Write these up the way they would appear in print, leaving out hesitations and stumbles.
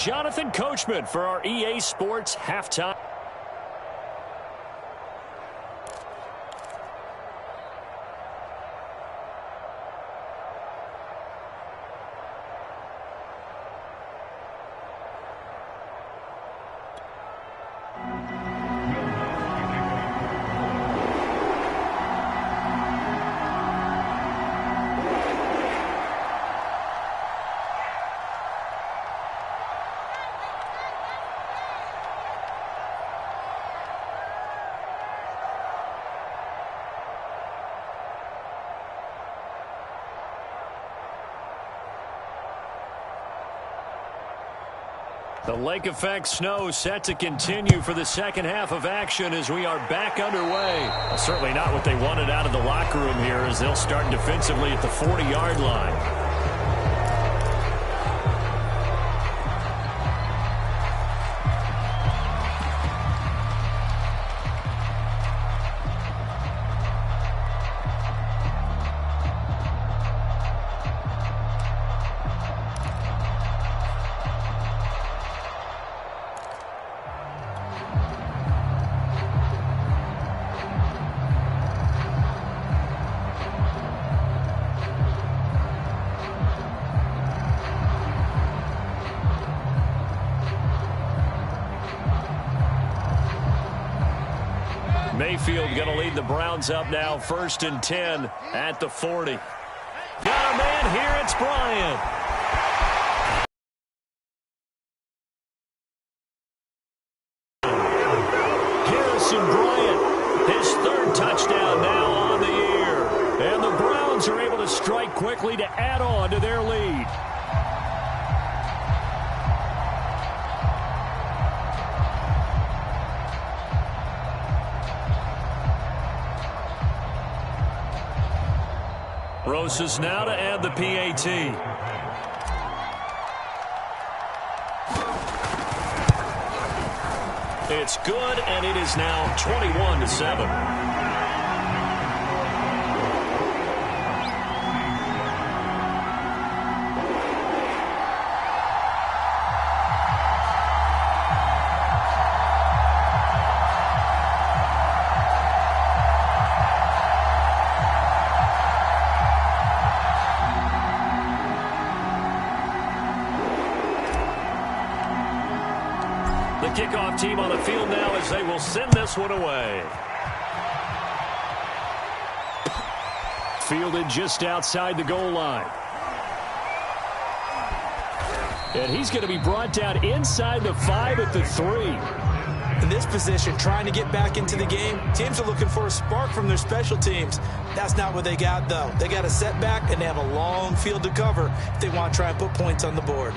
Jonathan Coachman for our EA Sports Halftime. The lake effect snow set to continue for the second half of action as we are back underway. Certainly not what they wanted out of the locker room here as they'll start defensively at the 40-yard line. Mayfield going to lead the Browns up now, 1st and 10 at the 40. Got a man here, it's Bryant. Harrison Bryant, his 3rd touchdown now on the year. And the Browns are able to strike quickly to add on to their lead. Rosas now to add the PAT. It's good, and it is now 21-7. Kickoff team on the field now as they will send this one away. Fielded just outside the goal line. And he's going to be brought down inside the 5 at the 3. In this position, trying to get back into the game, teams are looking for a spark from their special teams. That's not what they got, though. They got a setback, and they have a long field to cover if they want to try and put points on the board.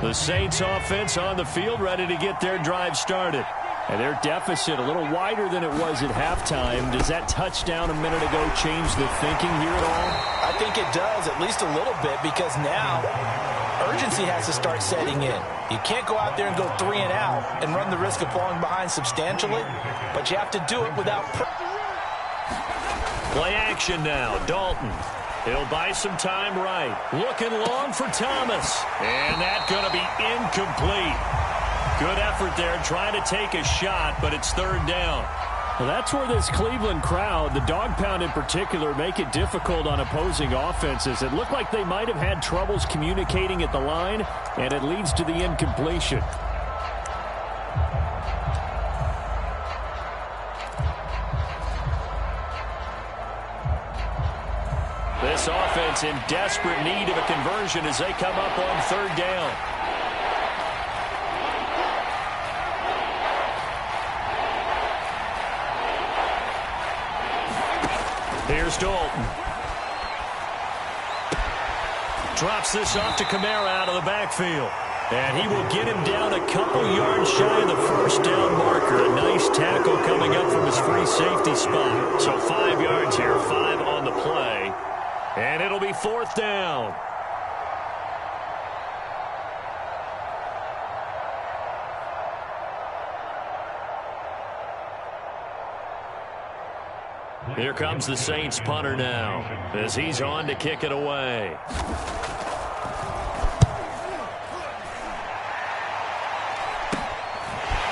The Saints offense on the field ready to get their drive started. And their deficit a little wider than it was at halftime. Does that touchdown a minute ago change the thinking here at all? I think it does, at least a little bit, because now urgency has to start setting in. You can't go out there and go 3 and out and run the risk of falling behind substantially, but you have to do it without... Play action now, Dalton. He'll buy some time right. Looking long for Thomas. And that's going to be incomplete. Good effort there trying to take a shot, but it's 3rd down. Well, that's where this Cleveland crowd, the dog pound in particular, make it difficult on opposing offenses. It looked like they might have had troubles communicating at the line, and it leads to the incompletion. This offense in desperate need of a conversion as they come up on 3rd down. Here's Dalton. Drops this off to Kamara out of the backfield. And he will get him down a couple yards shy of the 1st down marker. A nice tackle coming up from his free safety spot. So 5 yards here, 5 on the play. And it'll be 4th down. Here comes the Saints punter now as he's on to kick it away.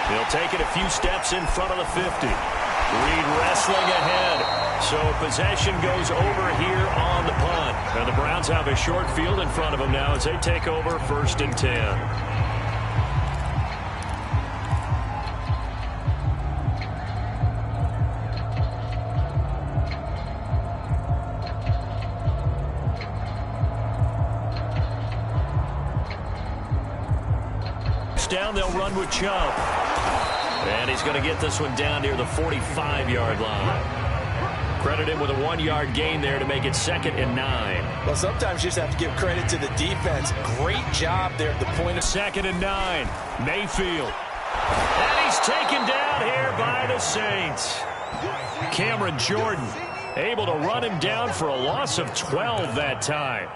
He'll take it a few steps in front of the 50. Reed wrestling ahead. So possession goes over here on the punt. And the Browns have a short field in front of them now as they take over 1st and 10. Down, they'll run with Chubb. And he's going to get this one down near the 45-yard line. Credit him with a 1-yard gain there to make it 2nd and 9. Well, sometimes you just have to give credit to the defense. Great job there at the point of 2nd and 9. Mayfield. And he's taken down here by the Saints. Cameron Jordan able to run him down for a loss of 12 that time.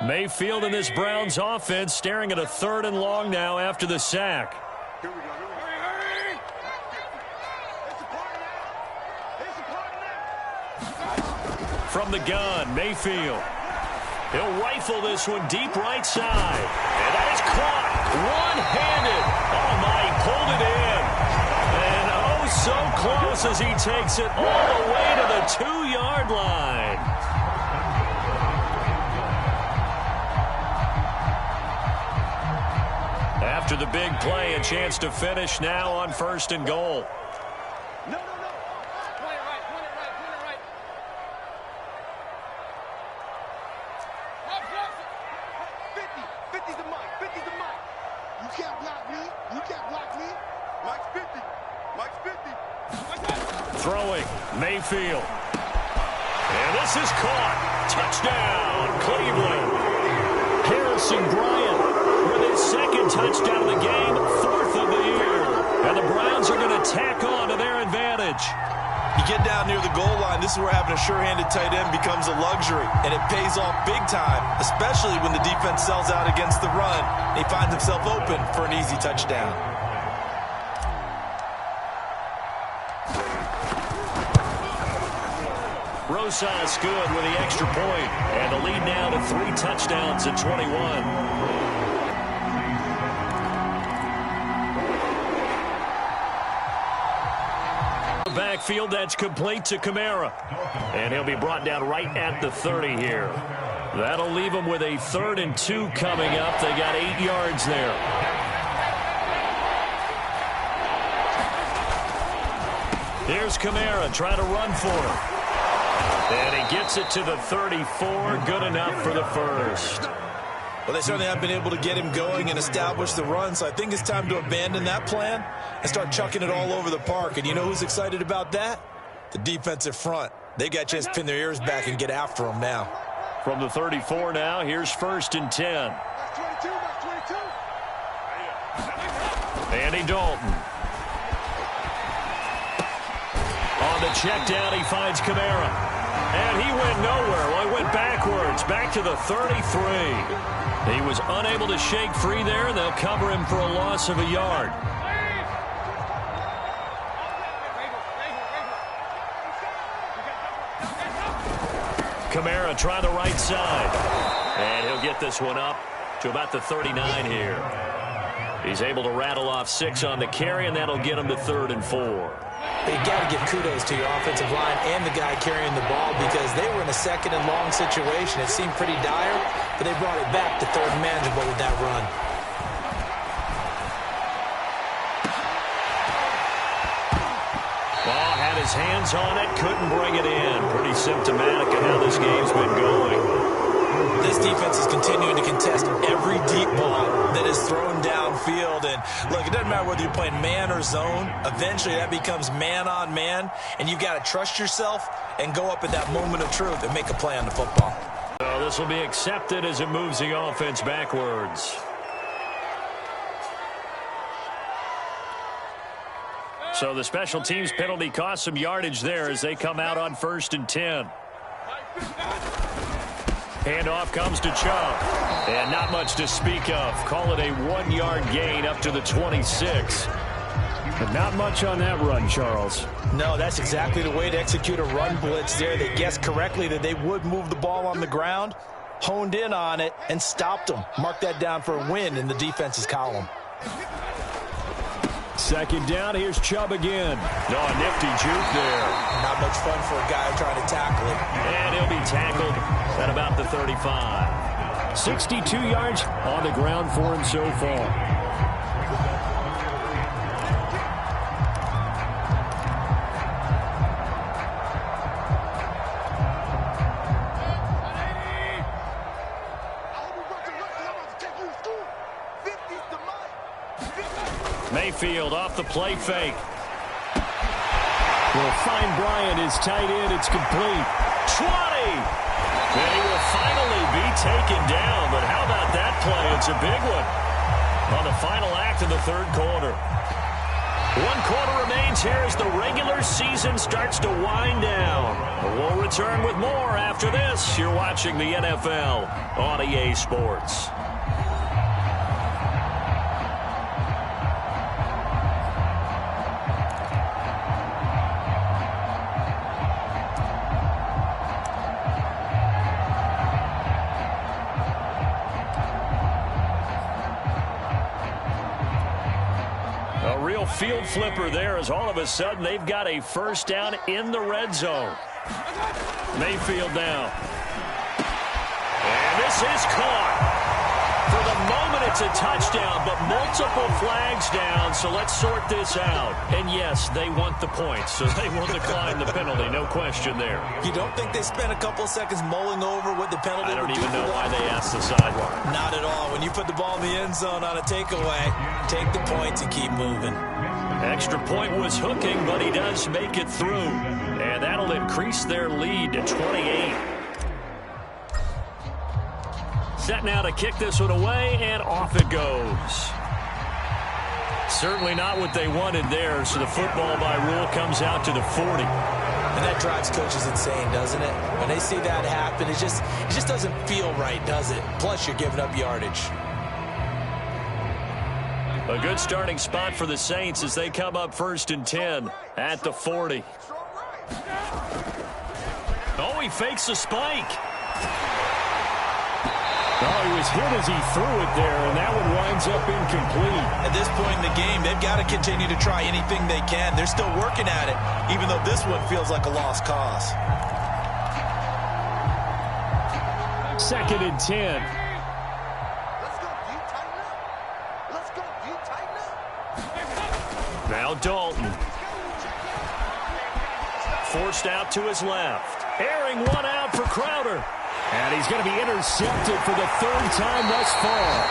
Mayfield in this Browns offense staring at a 3rd and long now after the sack. Here we go. From the gun, Mayfield. He'll rifle this one deep right side. And that is caught one-handed. Oh, my, he pulled it in. And oh, so close as he takes it all the way to the 2-yard line. After the big play, a chance to finish now on 1st and goal. No. Point it right. 50's the mic. You can't block me. Mike's 50. Throwing, Mayfield. And this is caught. Touchdown, Cleveland. Harrison Bryant with his 2nd touchdown of the game, 4th of the year. And the Browns are going to tack on to their advantage. You get down near the goal line, this is where having a sure-handed tight end becomes a luxury. And it pays off big time, especially when the defense sells out against the run. And he finds himself open for an easy touchdown. Rosas good with the extra point. And the lead now to 3 touchdowns at 21. Backfield, that's complete to Kamara. And he'll be brought down right at the 30 here. That'll leave him with a 3rd and 2 coming up. They got 8 yards there. Here's Kamara trying to run for him. And he gets it to the 34. Good enough for the 1st. Well, they certainly have been able to get him going and establish the run, so I think it's time to abandon that plan and start chucking it all over the park. And you know who's excited about that? The defensive front. They got a chance to pin their ears back and get after him now. From the 34 now, here's 1st and 10. That's 22. Andy Dalton. On the check down, he finds Kamara. And he went nowhere. Well, he went backwards, back to the 33. He was unable to shake free there, and they'll cover him for a loss of a yard. Kamara trying the right side. And he'll get this one up to about the 39 here. He's able to rattle off 6 on the carry, and that'll get him to 3rd and 4. You got to give kudos to your offensive line and the guy carrying the ball because they were in a 2nd and long situation. It seemed pretty dire, but they brought it back to 3rd and manageable with that run. Ball had his hands on it, couldn't bring it in. Pretty symptomatic of how this game's been going. This defense is continuing to contest every deep ball that is thrown downfield. And look, it doesn't matter whether you're playing man or zone. Eventually that becomes man on man, and you've got to trust yourself and go up at that moment of truth and make a play on the football. So this will be accepted as it moves the offense backwards. So the special teams penalty cost some yardage there as they come out on 1st and 10. Handoff comes to Chubb. And not much to speak of. Call it a 1-yard gain up to the 26. But not much on that run, Charles. No, that's exactly the way to execute a run blitz there. They guessed correctly that they would move the ball on the ground, honed in on it, and stopped them. Mark that down for a win in the defense's column. Second down, here's Chubb again. No, a nifty juke there. Not much fun for a guy trying to tackle it. And he'll be tackled at about the 35. 62 yards on the ground for him so far. Mayfield off the play fake. Will find Bryant, his tight end. It's complete. 20! And he will finally be taken down. But how about that play? It's a big one on the final act of the third quarter. 1 quarter remains here as the regular season starts to wind down. We'll return with more after this. You're watching the NFL on EA Sports. Field flipper there as all of a sudden they've got a first down in the red zone. Mayfield now. And this is caught. For the moment it's a touchdown, but multiple flags down, so let's sort this out. And yes, they want the points, so they will decline the penalty, no question there. You don't think they spent a couple of seconds mulling over what the penalty would do? I don't even know why they asked the sideline. Not at all. When you put the ball in the end zone on a takeaway, take the points and keep moving. Extra point was hooking, but he does make it through. And that'll increase their lead to 28. Set now to kick this one away, and off it goes. Certainly not what they wanted there, so the football by rule comes out to the 40. And that drives coaches insane, doesn't it? When they see that happen, it just doesn't feel right, does it? Plus, you're giving up yardage. A good starting spot for the Saints as they come up 1st and 10 at the 40. Oh, he fakes a spike. Oh, he was hit as he threw it there, and that one winds up incomplete. At this point in the game, they've got to continue to try anything they can. They're still working at it, even though this one feels like a lost cause. 2nd and 10. Now Dalton. Forced out to his left. Airing one out for Crowder. And he's going to be intercepted for the 3rd time thus far.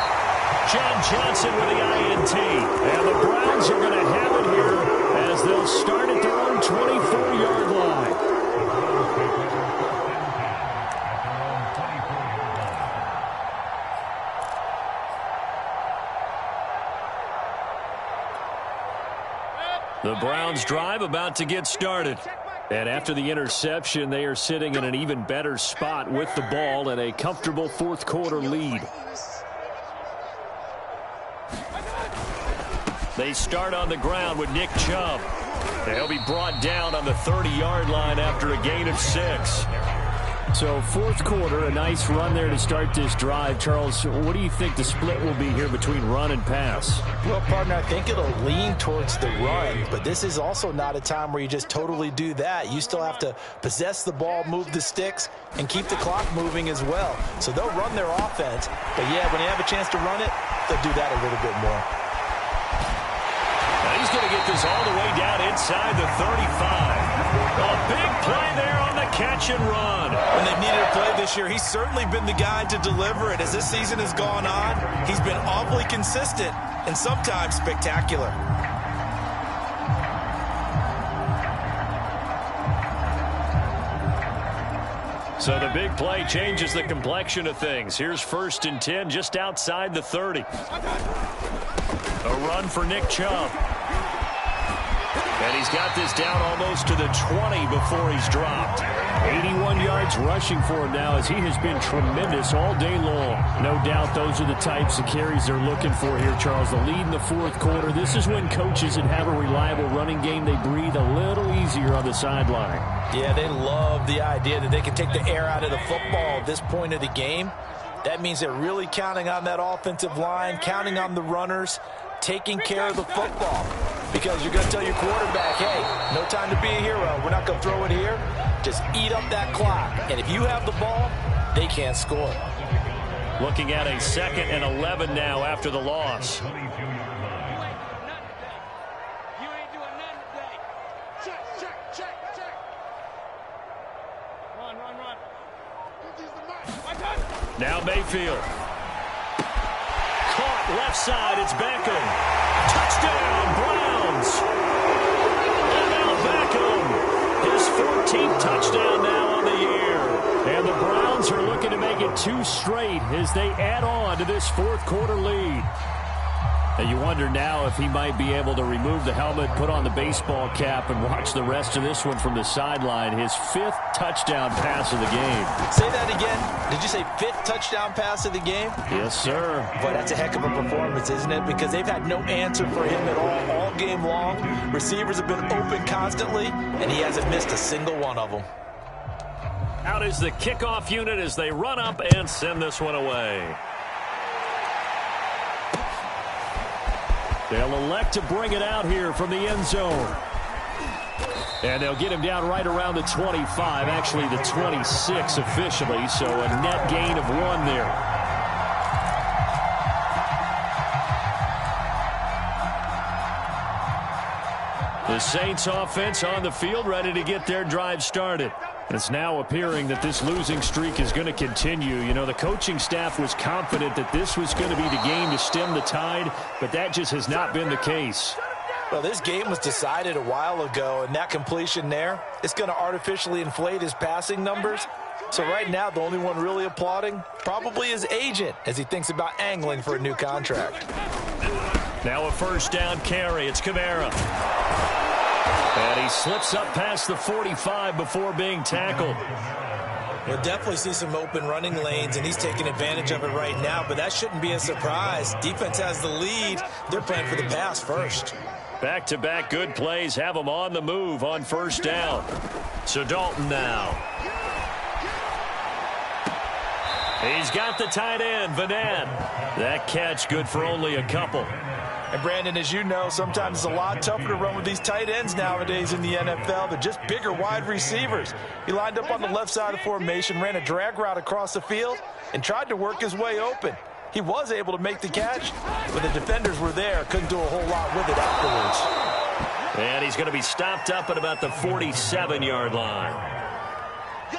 John Johnson with the INT. And the Browns are going to have it here as they'll start at their own 24-yard line. The Browns drive about to get started. And after the interception, they are sitting in an even better spot with the ball and a comfortable 4th quarter lead. They start on the ground with Nick Chubb. They'll be brought down on the 30-yard line after a gain of 6. So 4th quarter, a nice run there to start this drive. Charles, what do you think the split will be here between run and pass? Well, partner, I think it'll lean towards the run, but this is also not a time where you just totally do that. You still have to possess the ball, move the sticks, and keep the clock moving as well. So they'll run their offense, but yeah, when they have a chance to run it, they'll do that a little bit more. Now he's going to get this all the way down inside the 35. A big play there on the catch and run. When they've needed a play this year, he's certainly been the guy to deliver it. As this season has gone on, he's been awfully consistent and sometimes spectacular. So the big play changes the complexion of things. Here's 1st and 10 just outside the 30. A run for Nick Chubb. And he's got this down almost to the 20 before he's dropped. 81 yards rushing for him now, as he has been tremendous all day long. No doubt those are the types of carries they're looking for here, Charles. The lead in the fourth quarter. This is when coaches that have a reliable running game, they breathe a little easier on the sideline. Yeah, they love the idea that they can take the air out of the football at this point of the game. That means they're really counting on that offensive line, counting on the runners, taking care of the football. Because you're going to tell your quarterback, hey, no time to be a hero. We're not going to throw it here. Just eat up that clock. And if you have the ball, they can't score. Looking at a 2nd and 11 now after the loss. You ain't doing nothing today. Check. Run. Now Mayfield. Caught left side. It's Beckham. Touchdown, Browns. And now Beckham. His 14th touchdown now on the year. And the Browns are looking to make it 2 straight as they add on to this fourth quarter lead. And you wonder now if he might be able to remove the helmet, put on the baseball cap, and watch the rest of this one from the sideline. His 5th touchdown pass of the game. Say that again. Did you say 5th touchdown pass of the game? Yes, sir. Boy, that's a heck of a performance, isn't it? Because they've had no answer for him at all game long. Receivers have been open constantly, and he hasn't missed a single one of them. Out is the kickoff unit as they run up and send this one away. They'll elect to bring it out here from the end zone. And they'll get him down right around the 25, actually the 26 officially, so a net gain of 1 there. The Saints offense on the field, ready to get their drive started. It's now appearing that this losing streak is going to continue. You know, the coaching staff was confident that this was going to be the game to stem the tide, but that just has not been the case. Well, this game was decided a while ago, and that completion there, it's going to artificially inflate his passing numbers. So right now, the only one really applauding probably his agent as he thinks about angling for a new contract. Now a first down carry. It's Kamara. And he slips up past the 45 before being tackled. We'll definitely see some open running lanes, and he's taking advantage of it right now, but that shouldn't be a surprise. Defense has the lead. They're playing for the pass first. Back-to-back good plays have them on the move on first down. So Dalton now. He's got the tight end, Vanette. That catch good for only a couple. And Brandon, as you know, sometimes it's a lot tougher to run with these tight ends nowadays in the NFL. They're just bigger wide receivers. He lined up on the left side of the formation, ran a drag route across the field, and tried to work his way open. He was able to make the catch, but the defenders were there. Couldn't do a whole lot with it afterwards. And he's going to be stopped up at about the 47-yard line.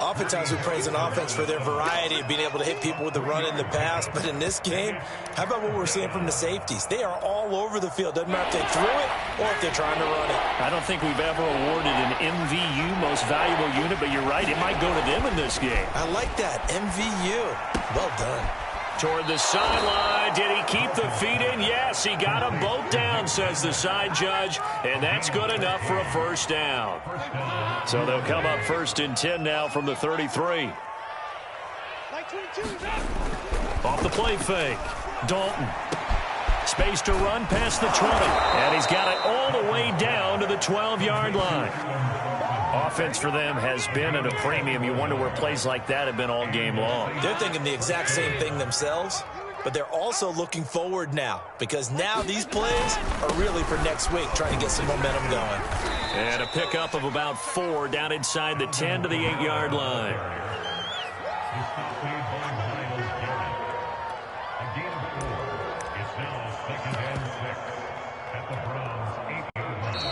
Oftentimes we praise an offense for their variety of being able to hit people with the run and the pass, but in this game, how about what we're seeing from the safeties? They are all over the field. Doesn't matter if they threw it or if they're trying to run it. I don't think we've ever awarded an MVU, most valuable unit, but you're right, it might go to them in this game. I like that, MVU. Well done. Toward the sideline. Did he keep the feet in? Yes, he got them both down, says the side judge, and that's good enough for a first down. So they'll come up 1st and 10 now from the 33. Off the play fake. Dalton. Space to run past the 20, and he's got it all the way down to the 12-yard line. Offense for them has been at a premium. You wonder where plays like that have been all game long. They're thinking the exact same thing themselves, but they're also looking forward now because now these plays are really for next week, trying to get some momentum going. And a pickup of about 4 down inside the 10 to the 8-yard line.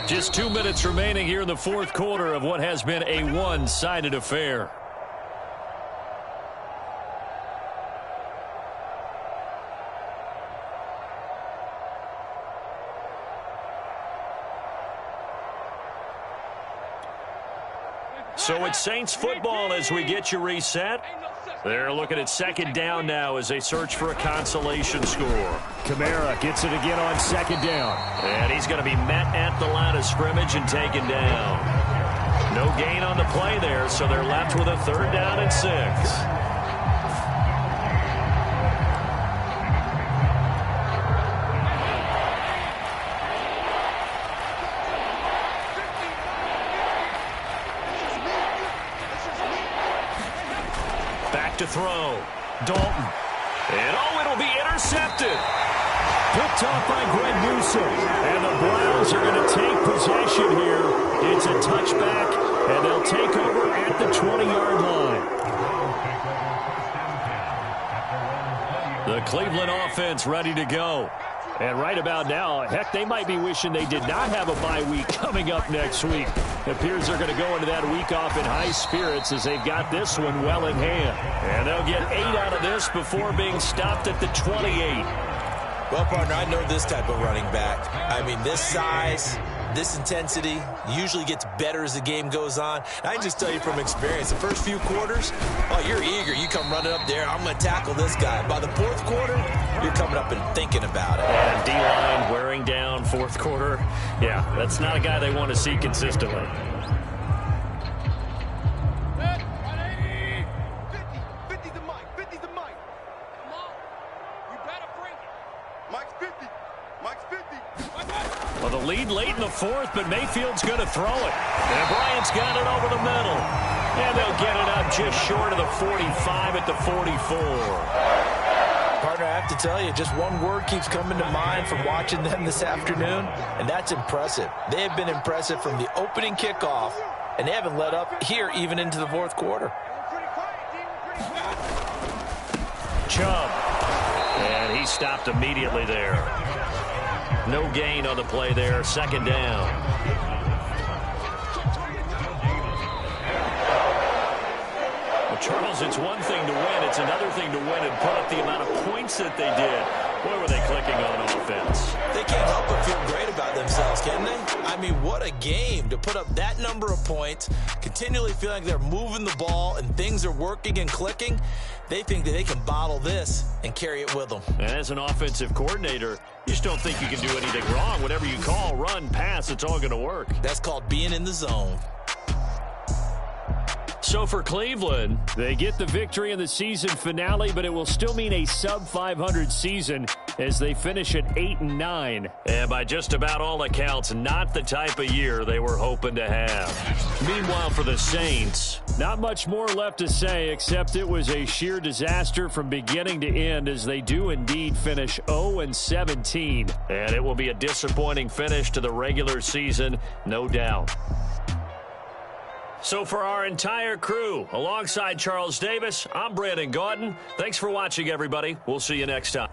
Just 2 minutes remaining here in the fourth quarter of what has been a one-sided affair. So it's Saints football as we get you reset. They're looking at second down now as they search for a consolation score. Kamara gets it again on second down. And he's going to be met at the line of scrimmage and taken down. No gain on the play there, so they're left with a 3rd down and 6. To throw. Dalton. And it'll be intercepted. Picked off by Greg Newsome. And the Browns are going to take possession here. It's a touchback, and they'll take over at the 20-yard line. The Cleveland offense ready to go. And right about now, heck, they might be wishing they did not have a bye week coming up next week. It appears they're going to go into that week off in high spirits as they've got this one well in hand. And they'll get 8 out of this before being stopped at the 28. Well, partner, I know this type of running back. I mean, this size, this intensity usually gets better as the game goes on. And I can just tell you from experience, the first few quarters, oh, you're eager. You come running up there, I'm going to tackle this guy. By the 4th quarter, you're coming up and thinking about it. And D-line wearing down 4th quarter. Yeah, that's not a guy they want to see consistently. Well, the lead late in the 4th, but Mayfield's going to throw it. And Bryant's got it over the middle. And they'll get it up just short of the 45 at the 44. Partner, I have to tell you, just one word keeps coming to mind from watching them this afternoon, and that's impressive. They have been impressive from the opening kickoff, and they haven't let up here even into the 4th quarter. Chubb. And he stopped immediately there. No gain on the play there. 2nd down. Well, Charles, it's one thing to win. It's another thing to win and put up the amount of points that they did. Boy, were they clicking on offense. They can't help but feel great about themselves, can they? I mean, what a game to put up that number of points, continually feeling like they're moving the ball and things are working and clicking. They think that they can bottle this and carry it with them. And as an offensive coordinator, you just don't think you can do anything wrong. Whatever you call, run, pass, it's all going to work. That's called being in the zone. So for Cleveland, they get the victory in the season finale, but it will still mean a sub-500 season as they finish at 8-9. And by just about all accounts, not the type of year they were hoping to have. Meanwhile, for the Saints, not much more left to say, except it was a sheer disaster from beginning to end as they do indeed finish 0-17. And it will be a disappointing finish to the regular season, no doubt. So for our entire crew, alongside Charles Davis, I'm Brandon Gaudin. Thanks for watching, everybody. We'll see you next time.